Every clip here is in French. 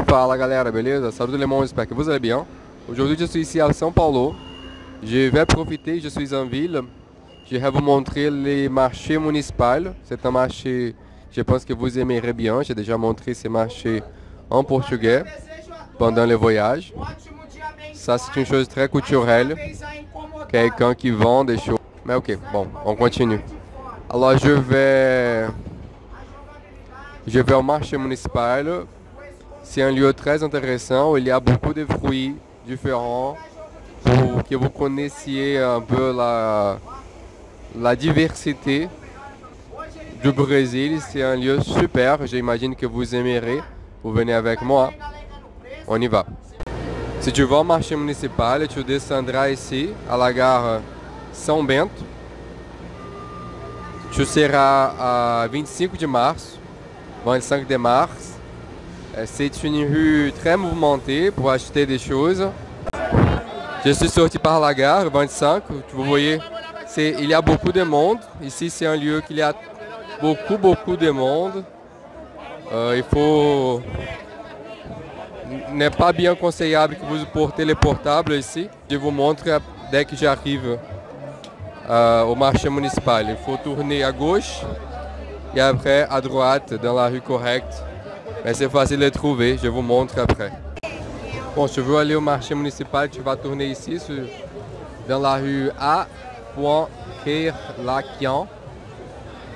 Fala galera, beleza? Salut tout le monde, j'espère que vous allez bien. Aujourd'hui je suis ici à São Paulo. Je vais profiter, je suis en ville. Je vais vous montrer les marchés municipaux. C'est un marché, je pense que vous aimerez bien. J'ai déjà montré ces marchés en portugais pendant le voyage. Ça c'est une chose très culturelle. Quelqu'un qui vend des choses. Mais ok, bon, on continue. Alors je vais au marché municipal. C'est un lieu très intéressant où il y a beaucoup de fruits différents pour que vous connaissiez un peu la diversité du Brésil. C'est un lieu super, j'imagine que vous aimerez. Vous venez avec moi, on y va. Si tu vas au marché municipal, tu descendras ici à la gare São Bento. Tu seras à 25 de mars, 25 de mars. C'est une rue très mouvementée pour acheter des choses. Je suis sorti par la gare 25, vous voyez, il y a beaucoup de monde. Ici c'est un lieu qu'il y a beaucoup de monde. Il faut... n'est pas bien conseillable que vous portez les portables ici. Je vous montre dès que j'arrive au marché municipal. Il faut tourner à gauche et après à droite dans la rue correcte. Mais c'est facile de trouver, je vous montre après. Bon, si tu veux aller au marché municipal, tu vas tourner ici dans la rue A.Kerlakian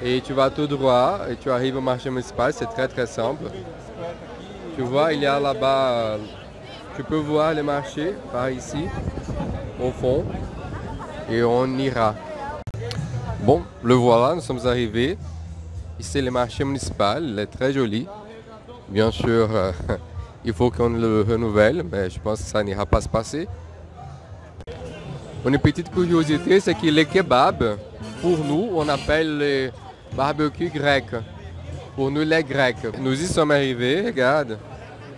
et tu vas tout droit et tu arrives au marché municipal, c'est très simple. Tu vois, il y a là-bas, tu peux voir le marché par ici, au fond, et on ira. Bon, le voilà, nous sommes arrivés. Ici, le marché municipal, il est très joli. Bien sûr, il faut qu'on le renouvelle, mais je pense que ça n'ira pas se passer. Une petite curiosité, c'est que les kebabs, pour nous, on appelle les barbecues grecs. Pour nous, les grecs. Nous y sommes arrivés, regarde.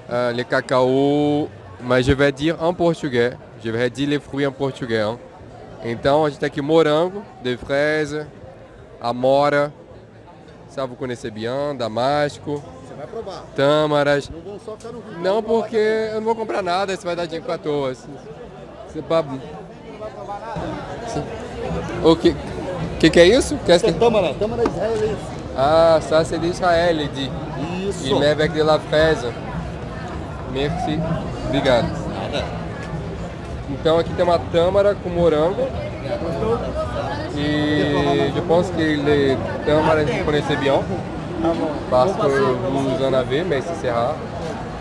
Les cacao, mas je vais dire en portugais. Je vais dire les fruits en portugais. Hein. Então, a gente tem aqui morango, de fraise, amora. Ça, vous connaissez bien, damasco. Você vai provar. Tâmaras. Não vão só ficar no vídeo. Não, porque eu não vou comprar nada, você vai dar dinheiro à toa. C'est pas... Não vai provar nada? O que é isso? Isso é tâmara, tâmara israelense. Ah, ça c'est d'Israël, il dit. Isso. Il met avec de la fraise. Merci. Obrigado. Nada. Então aqui tem uma tâmara com morango. E je pense que les tâmaras vous connaissez bien. Tá bom. Parce que vous en avez, mais ici c'est rare.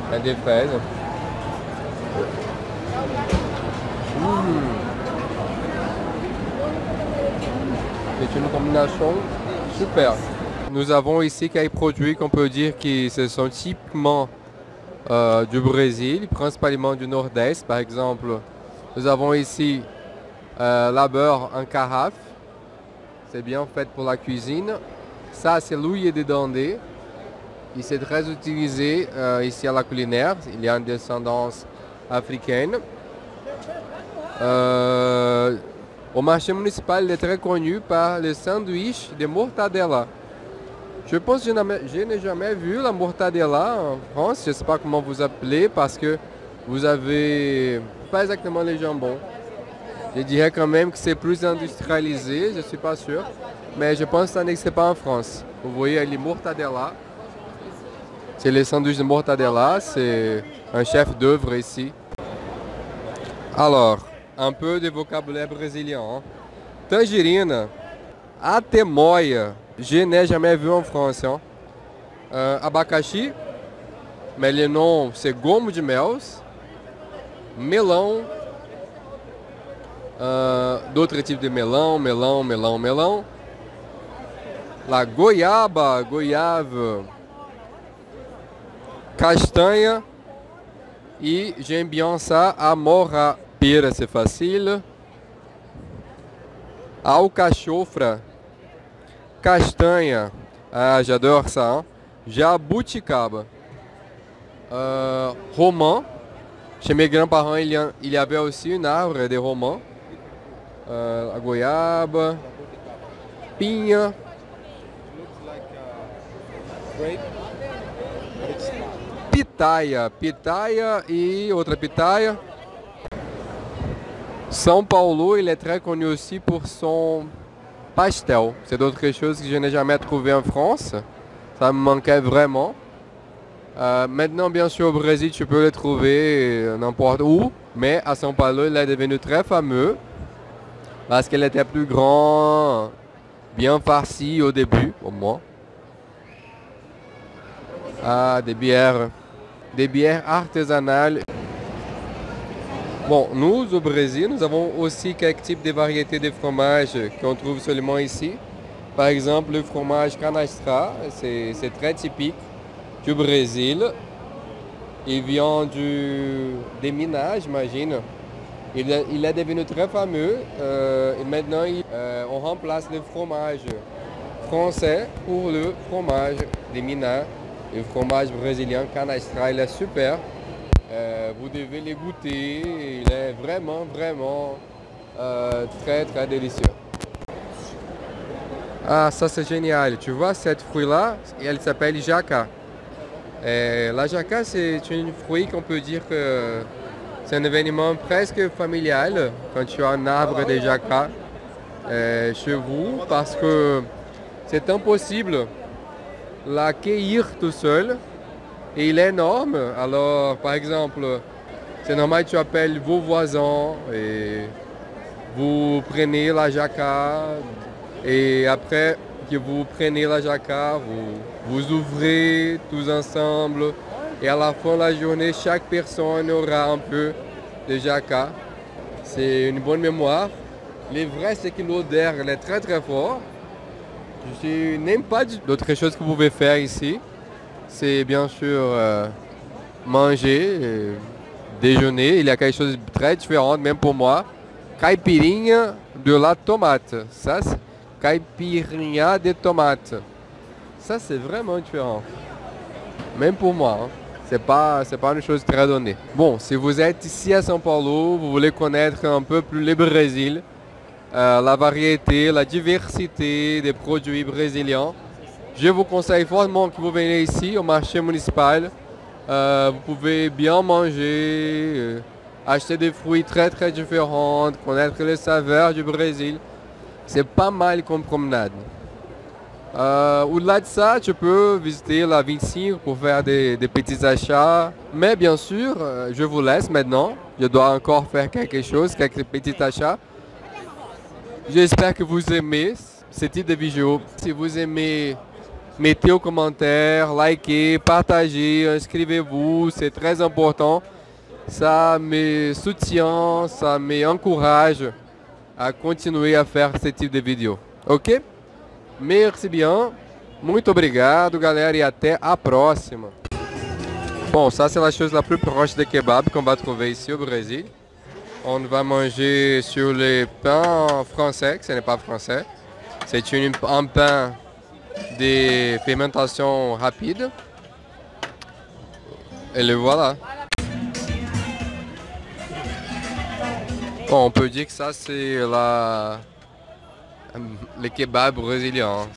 Il y a des fraises. C'est une combinaison super. Nous avons ici quelques produits qu'on peut dire que ce sont typiquement du Brésil, principalement du Nord-Est. Par exemple, nous avons ici la beurre en carafe. C'est bien fait pour la cuisine. Ça, c'est l'huile de dendê. Et c'est très utilisé ici à la culinaire. Il y a une descendance africaine. Au marché municipal, il est très connu par le sandwich de mortadella. Je pense que je n'ai jamais vu la mortadella en France. Je ne sais pas comment vous appelez parce que vous avez pas exactement les jambons. Je dirais quand même que c'est plus industrialisé, je ne suis pas sûr. Mais je pense que ça n'existe pas en France. Vous voyez les mortadella. C'est les sandwichs de mortadella, c'est un chef d'œuvre ici. Alors, un peu de vocabulaire brésilien. Hein. Tangerina, atemoia, je n'ai jamais vu en France. Hein. Abacaxi, mais le nom c'est gomo de mel. Melão, d'autres types de melão. La goiaba, goiave, castanha e j'aime bien ça, amora, pera, c'est facile. Alcachofra, castanha, ah, j'adore ça. Hein? Jabuticaba, romã. Chez mes grands-parents, il y avait aussi un arbre de romã. A goiaba, pinha. pitaia. Pitaia et autre pitaia. São Paulo, il est très connu aussi pour son pastel. C'est d'autres choses que je n'ai jamais trouvé en France. Ça me manquait vraiment. Maintenant, bien sûr, au Brésil, tu peux le trouver n'importe où. Mais à São Paulo, il est devenu très fameux. Parce qu'il était plus grand, bien farci au début, au moins. Ah, des bières artisanales. Bon, nous, au Brésil, nous avons aussi quelques types de variétés de fromages qu'on trouve seulement ici. Par exemple, le fromage canastra, c'est très typique du Brésil. Il vient des Minas, j'imagine. Il est devenu très fameux et maintenant on remplace le fromage français pour le fromage des Minas. Le fromage brésilien canastra, il est super. Vous devez les goûter, il est vraiment très très délicieux. Ah, ça c'est génial. Tu vois cette fruit-là, elle s'appelle jaca. La jaca, c'est un fruit qu'on peut dire que c'est un événement presque familial quand tu as un arbre de jaca chez vous parce que c'est impossible la cueillir tout seul et il est énorme. Alors par exemple, c'est normal que tu appelles vos voisins et vous prenez la jaca et après que vous prenez la jaca, vous ouvrez tous ensemble et à la fin de la journée, chaque personne aura un peu de jaca. C'est une bonne mémoire. Le vrai, c'est que l'odeur est très très forte. Je n'aime pas d'autres choses que vous pouvez faire ici. C'est bien sûr manger, déjeuner. Il y a quelque chose de très différent, même pour moi. Caipirinha de la tomate. Ça, c'est caipirinha de tomate. Ça, c'est vraiment différent. Même pour moi. Hein. C'est pas une chose très donnée. Bon, si vous êtes ici à São Paulo, vous voulez connaître un peu plus le Brésil, la variété, la diversité des produits brésiliens, je vous conseille fortement que vous venez ici au marché municipal. Vous pouvez bien manger, acheter des fruits très très différents, connaître les saveurs du Brésil. C'est pas mal comme promenade. Au-delà de ça, tu peux visiter la 25 pour faire des petits achats. Mais bien sûr, je vous laisse maintenant. Je dois encore faire quelque chose, quelques petits achats. J'espère que vous aimez ce type de vidéo. Si vous aimez, mettez aux commentaires, likez, partagez, inscrivez-vous. C'est très important. Ça me soutient, ça m'encourage à continuer à faire ce type de vidéo. Ok? Merci bien. Muito obrigado, galera, e até a próxima. Bon, ça c'est la chose la plus proche de kebab qu'on va trouver ici au Brésil. On va manger sur le pain français, que ce n'est pas français. C'est un pain de fermentation rapide. Et le voilà. Bon, on peut dire que ça c'est le kebab brésilien.